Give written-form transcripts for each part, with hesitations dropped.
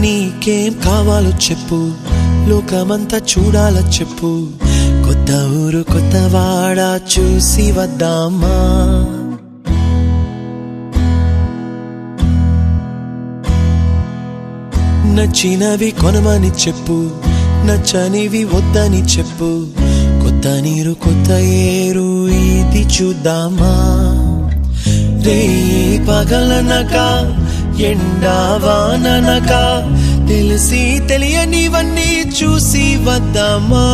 నీకేం కావాలో చెప్పు, లోకమంతా చూడాల చెప్పు, కొత్త ఊరు కొత్త వాడ చూసి వద్దామా. నచ్చినవి కొనమని చెప్పు, నచ్చనివి వద్దని చెప్పు, కొత్త నీరు కొత్త ఏరు ఇది చూద్దామా. రే పగలనక ఎండా వాననక తెలిసి తెలియనివన్నీ చూసి వద్దామా.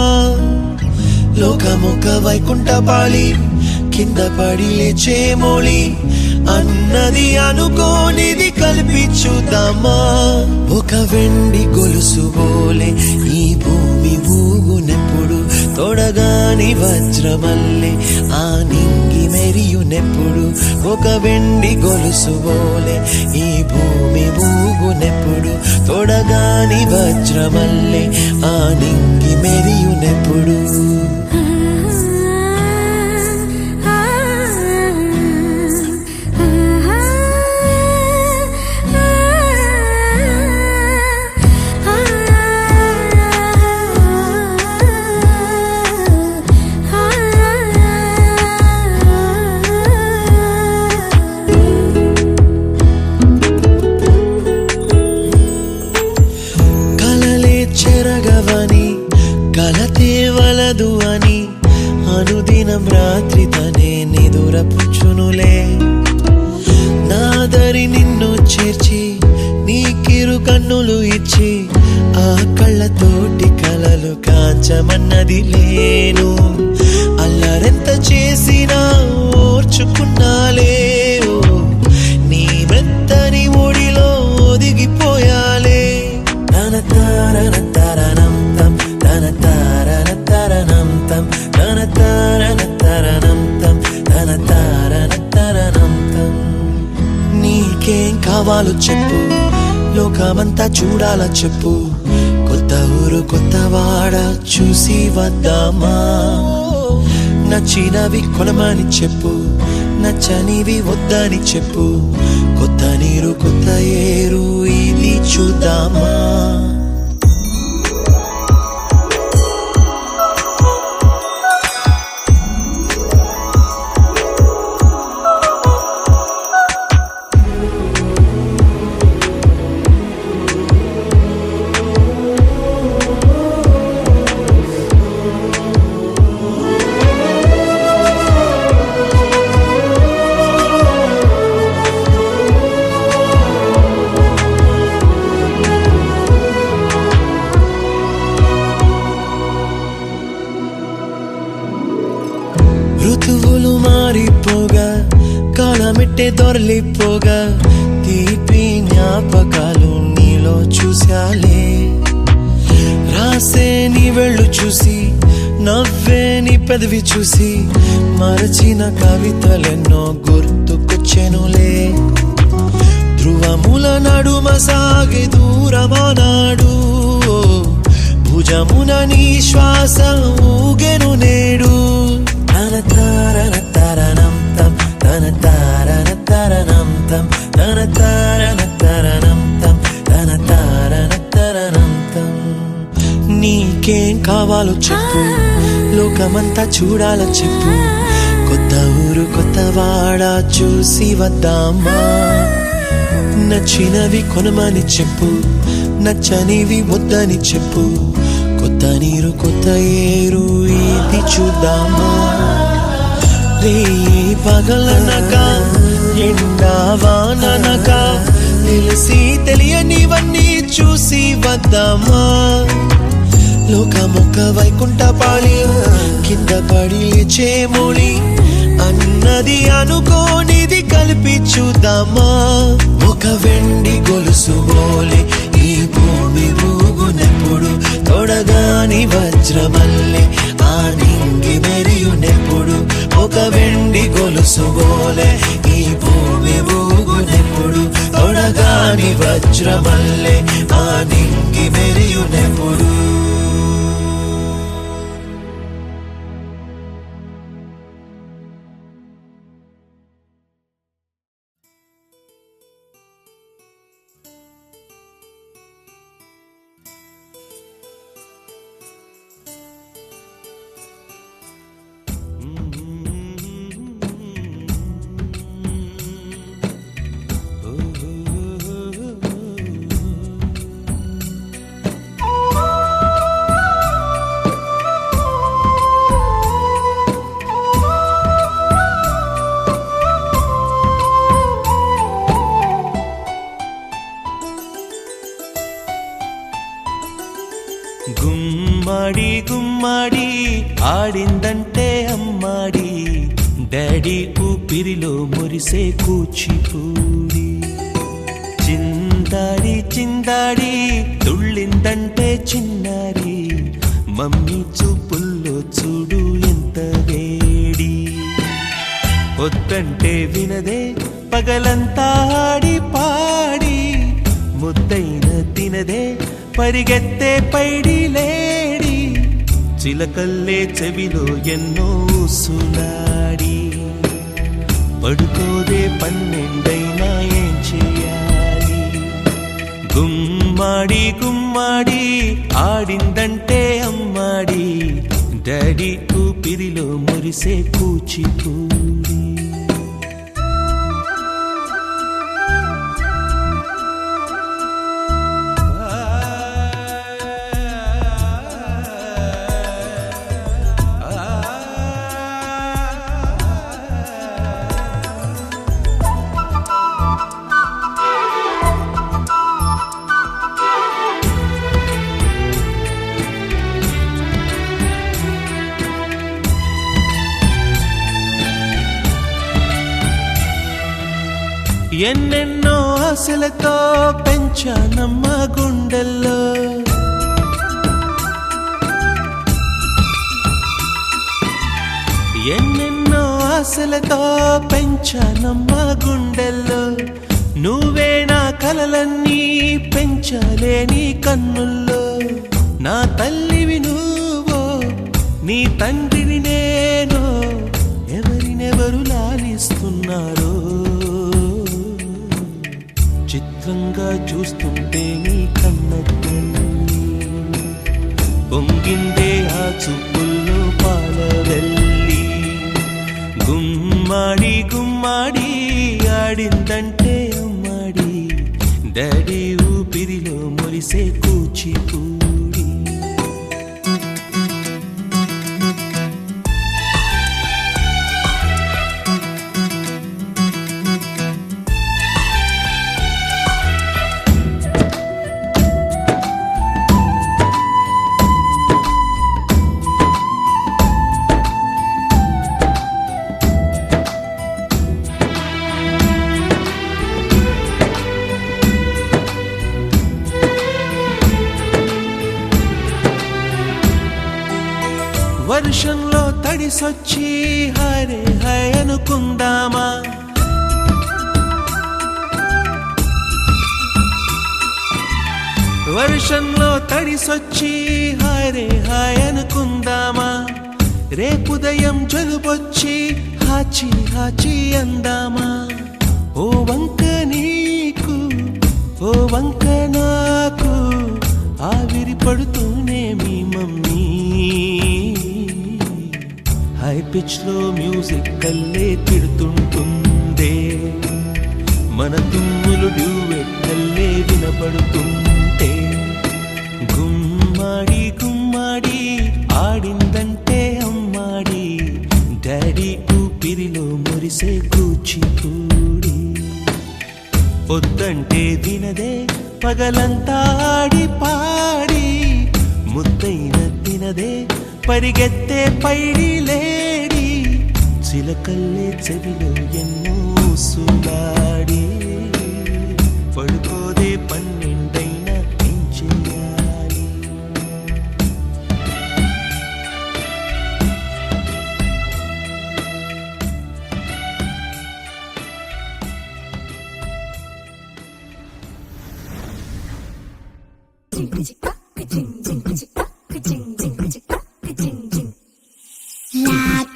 లోకమొక వైకుంఠపాళి, కింద పడి లేచే మోళి, అన్నది అనుకోనిది కలిపి చూద్దామా. ఒక వెండి గొలుసు బోలే ఈ భూమి ఊగునెప్పుడు, తొడగాని వజ్రమల్లే ఆ నింగి మెరియునెప్పుడు. ఒక వెండి గొలుసు బోలే ఈ భూమి ఊగునెప్పుడు, తొడగాని వజ్రమల్లే ఆ నింగి మెరియునెప్పుడు. చెరగవని కలతే వలదు అని అనుదినం రాత్రి తనే నిదురపుచ్చునులే. నాదరి నిన్ను చేర్చి నీకిరు కన్నులు ఇచ్చి, ఆ కళ్ళతోటి కలలు కాంచమన్నది లేను. అల్లరెంత చేసినా ఓర్చుకున్నాలే, నీ మెత్తని ఒడిలో ఒదిగిపోయాలే. తన తారన తరణం తం, తన తారన తరణం తం, తన తారన తరణం తం, తన తారన తరణం తం. నీకేం కావాలో చెప్పు, లోకమంతా చూడాల చెప్పు, కొత్త ఊరు కొత్త వాడ చూసి వద్దామా. నచ్చినవి కొనమని చెప్పు, నచ్చనివి వద్దని చెప్పు, కొత్త నీరు కొత్త ఏరు ఇది చూద్దామా. ఋతువులు మారిపోగా, కాలమెట్టే దొరలిపోగా, తీపి జ్ఞాపకాలు నీలో చూశాలే. రాసే నీ వెళ్ళు చూసి, నవ్వే నీ పెదవి చూసి, మరచిన కవితలెన్నో గుర్తుకొచ్చెనులే. ధ్రువముల నడుమ సాగే దూరమానాడు, భుజమున నీ శ్వాస ఊగెను నేడు. తన తారన తరణం తం, తన తారన తరణం తం, తన తారన తరణం తం, తన తారన తరణం తం. నీకేం కావాలో చెప్పు, లోకమంతా చూడాల చెప్పు, కొత్త ఊరు కొత్త వాడ చూసి వద్దామా. నచ్చినవి కొనమని చెప్పు, నచ్చనివి వద్దని చెప్పు, కొత్త నీరు కొత్త ఏరు ఇది చూద్దామా. రే పగలనక ఎండా వాననక తెలిసి తెలియనివన్నీ చూసి వద్దామా. లోకమొక వైకుంఠపాళి, కింద పడి లేచే మోళి, అన్నది అనుకోనిది కలిపి చూద్దామా. ఒక వెండి గొలుసు బోలే ఈ భూమి ఊగునెప్పుడు, తొడగాని వజ్రమల్లే ఆ నింగి మెరియునెప్పుడు. ఒక వెండి గొలుసు బోలే ఈ భూమి ఊగునెప్పుడు, తొడగాని వజ్రమల్లే ఆ నింగి మెరియునెప్పుడు. గుమ్మడి గుమ్మడి ఆడిందంటే అమ్మాడి, డాడీ ఊపిరిలో మురిసే కూచిపూడి. చిందాడి చిందాడి తుళ్ళిందంటే చిన్నారి, మమ్మీ చూపుల్లో చూడు ఎంత వేడి. వద్దంటే వినదే పగలంతా ఆడి పాడి, ముద్దైన తినదే పరిగెత్తే పైడి లేడి. చిలకల్లే చెవిలో ఎన్నో సునాడి, పడుకోదే పన్నెండైనా ఏం చేయాలి. గుమ్మాడి గుమ్మాడి ఆడిందంటే అమ్మాడి, డాడీ ఊపిరిలో మురిసే కూచిపూడి. ఎన్నెన్నో ఆశలతో పెంచానమ్మ గుండెల్లో, ఎన్నెన్నో ఆశలతో పెంచానమ్మ గుండెల్లో. నువ్వే నా కలలన్నీ పెంచాలే నీ కన్నుల్లో. నా తల్లివి నువ్వో నీ తండ్రిని నేను, ఎవరినెవరు లాలిస్తున్నారో చిత్రంగా చూస్తుంటే నీ కన్న తల్లి. పొంగిందే ఆ చూపుల్లో పాలవెల్లి. గుమ్మాడి గుమ్మాడి ఆడిందంటే అమ్మాడి, డాడీ ఊపిరిలో మురిసే కూచిపూడి. వర్షంలో తడిసొచ్చి హరే హై అనుకుందామా, వర్షంలో తడిసొచ్చి హరే హై అనుకుందామా. రేపుదయం జలుబొచ్చి హాచి హాచి అందామా. ఓ వంక నీకు ఓ వంక నాకు, ఆవిరి పడుతూనే మీ మమ్మీ. హై పిచ్ లో మ్యూజిక్ కల్లే తిడుతుంటుందే, మన తుమ్ములు డ్యూయెట్ కల్లే వినపడుతుంటే. గుమ్మాడి గుమ్మాడి ఆడిందంటే అమ్మాడి, డాడీ ఊపిరిలో మురిసే కూచిపూడి. పొద్దంటే వినదే పగలంతా ఆడి పాడి, ముద్దైన తినదే పరిగెత్తే పైడి లేడి. చిలకల్లే చెవిలో ఎన్నో సులాడి, పడుకోదే పన్నెండైనా ఏం చేయాలి.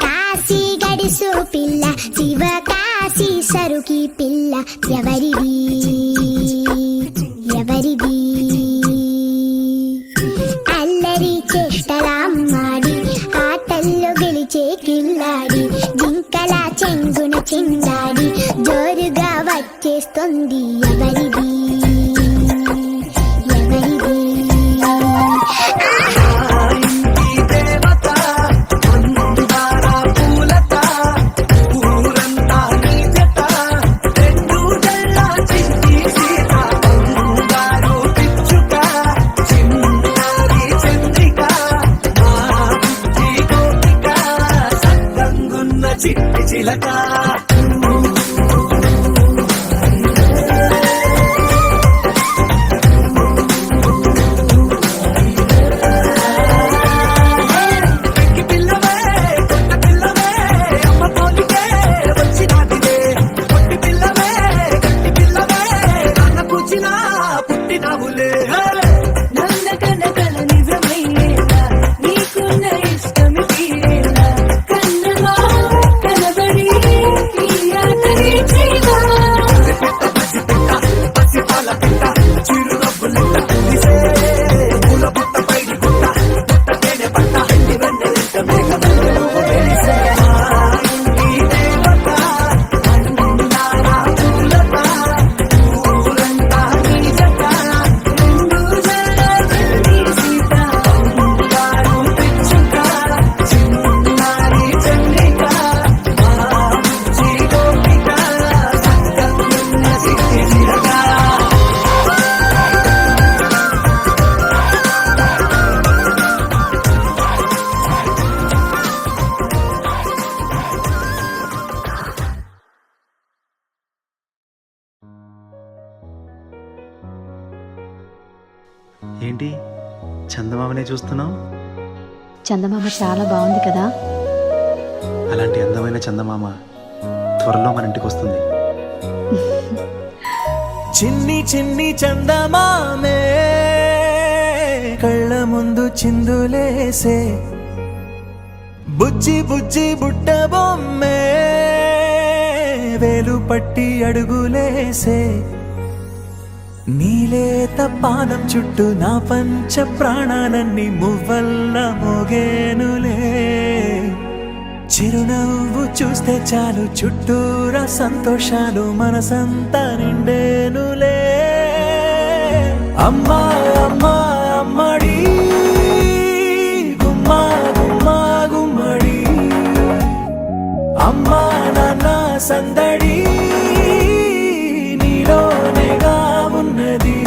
కాశీ గడిసు పిల్ల శివకాశి సరుకి పిల్ల, ఎవరిది ఎవరిది. అల్లరి చేష్టలామ్మాడి, ఆటల్లో గెలిచే కిల్లాడి, జింకల చెంగున చిందాడి, జోరుగా వచ్చేస్తుంది ఎవరిది ఎవరిది. చిలక ఏంటి చందమామనే చూస్తున్నావు? చందమామ చాలా బాగుంది కదా. అలాంటి అందమైన చందమామ త్వరలో మన ఇంటికి వస్తుంది. చిన్ని చిన్ని చందమామే కళ్ళ ముందు చిందులేసే బుజ్జి బుజ్జి బుట్ట బొమ్మే వేలు పట్టి అడుగులేసే నీలేత పాదం చుట్టూ నా పంచ ప్రాణాలన్నీ మువ్వల్ల మోగేనులే చిరునవ్వు చూస్తే చాలు చుట్టూరా సంతోషాలు మనసంతా నిండేనులే అమ్మా అమ్మా అమ్మడి గుమ్మా గుమ్మా గుమ్మడి అమ్మా నాన్న సందడి నీలోనేగా ఉన్నది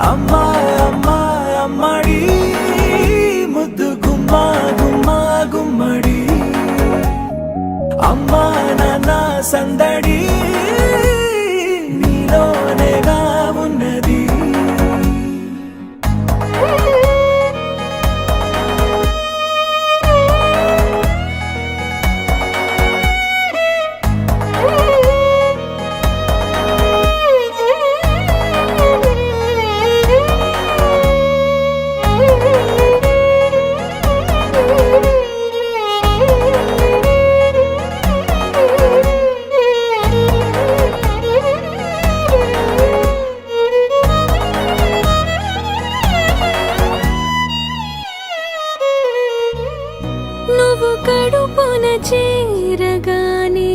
అమ్మా అమ్మా అమ్మడి ముద్దు గుమ్మా గుమ్మా గుమ్మడి అమ్మా నాన్న సందడి నీలోనేగా ఉన్నది నువ్వు కడుపున చేరగానే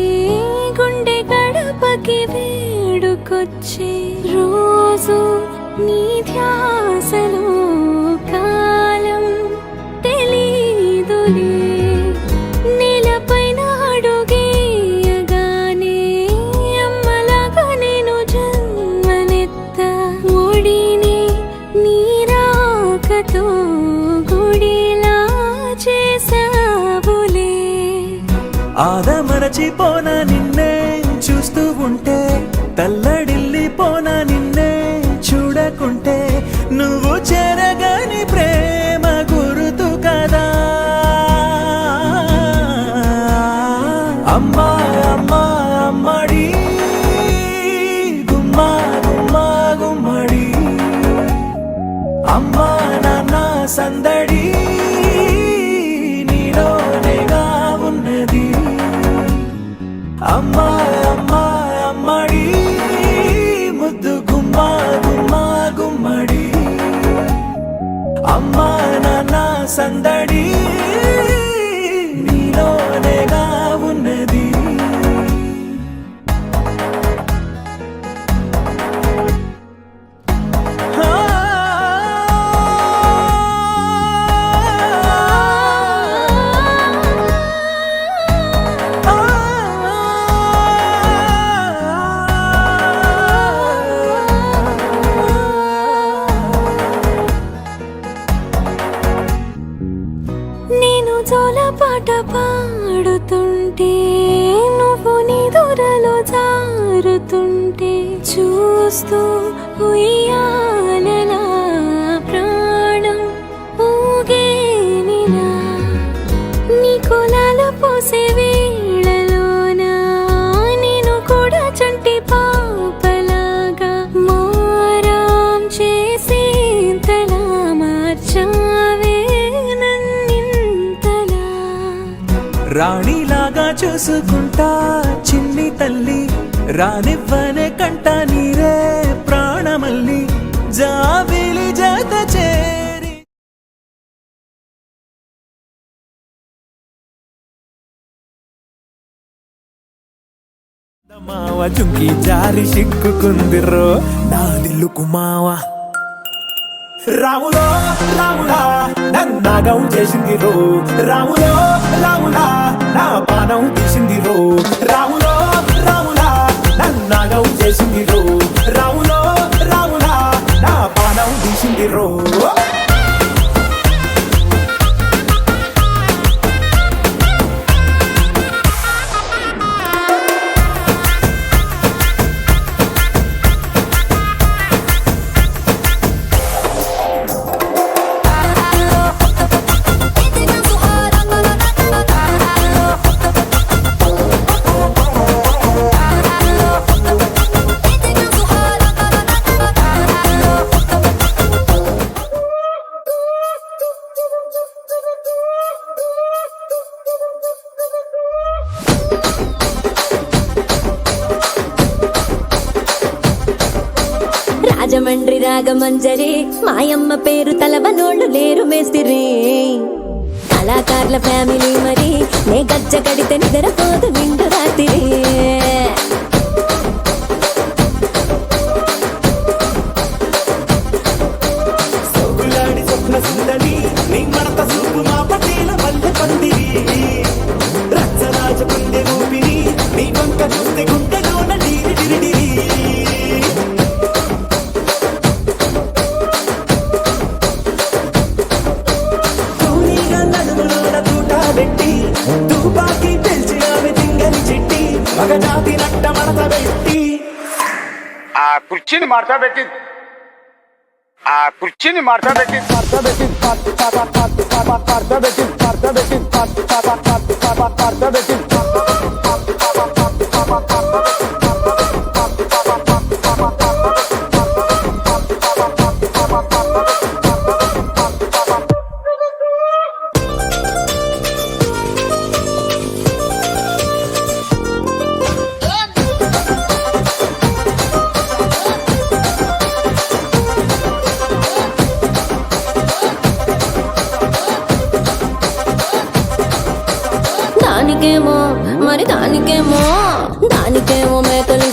గుండె గడపకి వేడుకొచ్చే రోజు నీ ధ్యాసలో కాలం తెలీదులే నేలపైన అడుగేయగానే అమ్మలాగా నేను జన్మనెత్త ఒడిని నీ రాకతో గుడిలా చేసావులే ఆదమరచిపోన నిన్నే చూస్తూ ఉంటే తల్లడిల్లిపోన నిన్నే చూడకుంటే నువ్వు చెరగని ప్రేమ గురుతు కదా అమ్మా అమ్మా అమ్మడి గుమ్మా గుమ్మా గుమ్మడి అమ్మా నాన్న సందడి నీలోనేగా ఉన్నది అమ్మా అమ్మా అమ్మడి ముద్దు గుమ్మా గుమ్మా గుమ్మడి అమ్మా నాన్న సందడి నీలోనేగా ఉన్నది చూస్తూ ఉయ్యాలలా ప్రాణం ఊగేనిలా నీ కులాల పోసే వేళలోన నేను కూడా చంటి పాపలాగా మారాం చేసేంతలా మార్చావే నన్నింతలా రాణిలాగా చూసుకుంటా చిన్ని తల్లి రానివ్వనే కంట నీరే ప్రాణమల్లి జాబిలి జత చేరి మావ చుంకి జారి సిక్కుకుందిరో నా దిల్లుకు మావ రాములో రాములా నన్నాగం చేసింది రో రాములో రాములా నా పానం తీసింది రో రాములో రాములా నన్నాగం చేసింది రో రాములో రాములా నా పానం తీసింది రో రాజమండ్రి రాగమంజరి మాయమ్మ పేరు తలవనోళ్ళు లేరు మేస్తిరి కళాకారుల ఫ్యామిలీ మరి నే గజ్జ కడితే నిద్రపోదు నిండు రాత్రి సోగులాడి స్వప్న సుందరి నీ మడత సూపు మా పటేల మల్లె పందిరి రచ్చరాజ పందె ఊపిరి నీ వంక చూస్తే గుండెలోన డీరి డిరిడిరి తుపాకి పెంచి ఆమె తింగని చెట్టి ఒక జాతి నట్ట మడత పెట్టి ఆ కుర్చీని మార్తా పెట్టి దానికేమో మరి దానికేమో మేకలు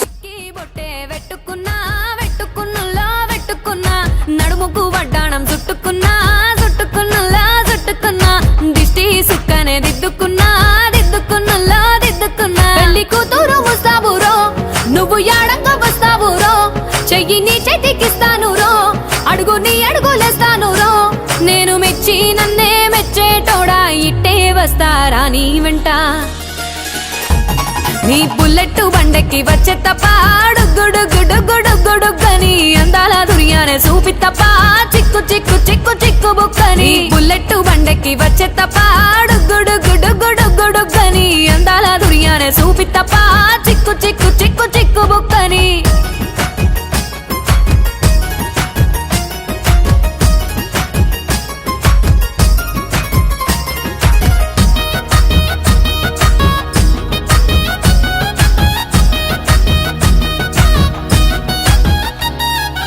బొట్టే వెట్టుకున్నా వెట్టుకున్నులా వెట్టుకున్నా నడుముకు వడ్డాణం చుట్టుకున్నా చుట్టుకున్నులా చుట్టుకున్నా దిష్టి సుక్కనే దిద్దుకున్నా దిద్దుకున్నులా దిద్దుకున్నా పెళ్లి కూతురు వస్తావురో నువ్వు యాడంగా వస్తావురో చెయ్యి నీ చేతికిస్తాను రో అడుగు నీ అడుగులేస్తాను రో నేను మెచ్చి నన్నే మెచ్చేటోడా ఇట్టే వస్తారా నీ వెంట నీ బుల్లెట్ బండెక్కి వచ్చే తప్ప గుడుగుడుగుడుగుడుగుడుగని అందాల దునియానే చూపి తప్ప చిక్కు చిక్కు చిక్కు చిక్కు బుక్కని బుల్లెట్ బండెక్కి వచ్చే తప్ప గుడుగుడుగుడుగుడుగని అందాల దునియానే చూపి తప్ప చిక్కు చిక్కు చిక్కు చిక్కు బుక్కని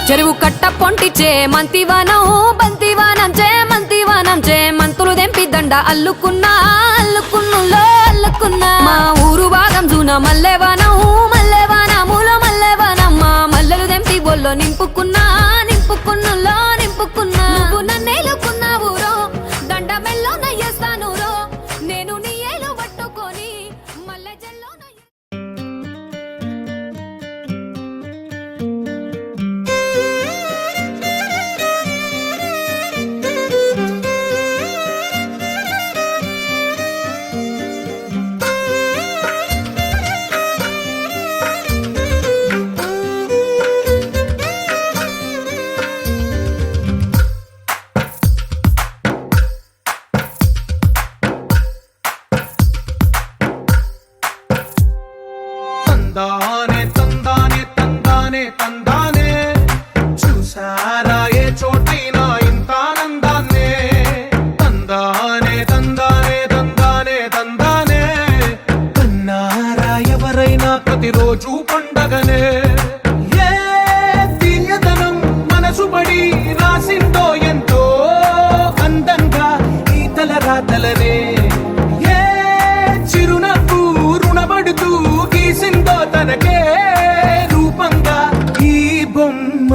చెరువు కట్ట పొంటిచే మంతివానం బంతివానం చే మంతులు దెంపి దండ అల్లుకున్నా అల్లుకున్నులో అల్లుకున్నా మా ఊరు భాగం జూన మల్లెవానములో మల్లెవానమ్మ మల్లెలు దెంపి బొల్లో నింపుకున్నా నింపుకున్నులో నింపుకున్నా నువ్వు నన్నేలుకున్నావు రో దండ మెల్లో నయ్యేస్తాను రో నేను నీ ఏలు పట్టుకొని మల్లె జల్లో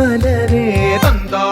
వలనే తందా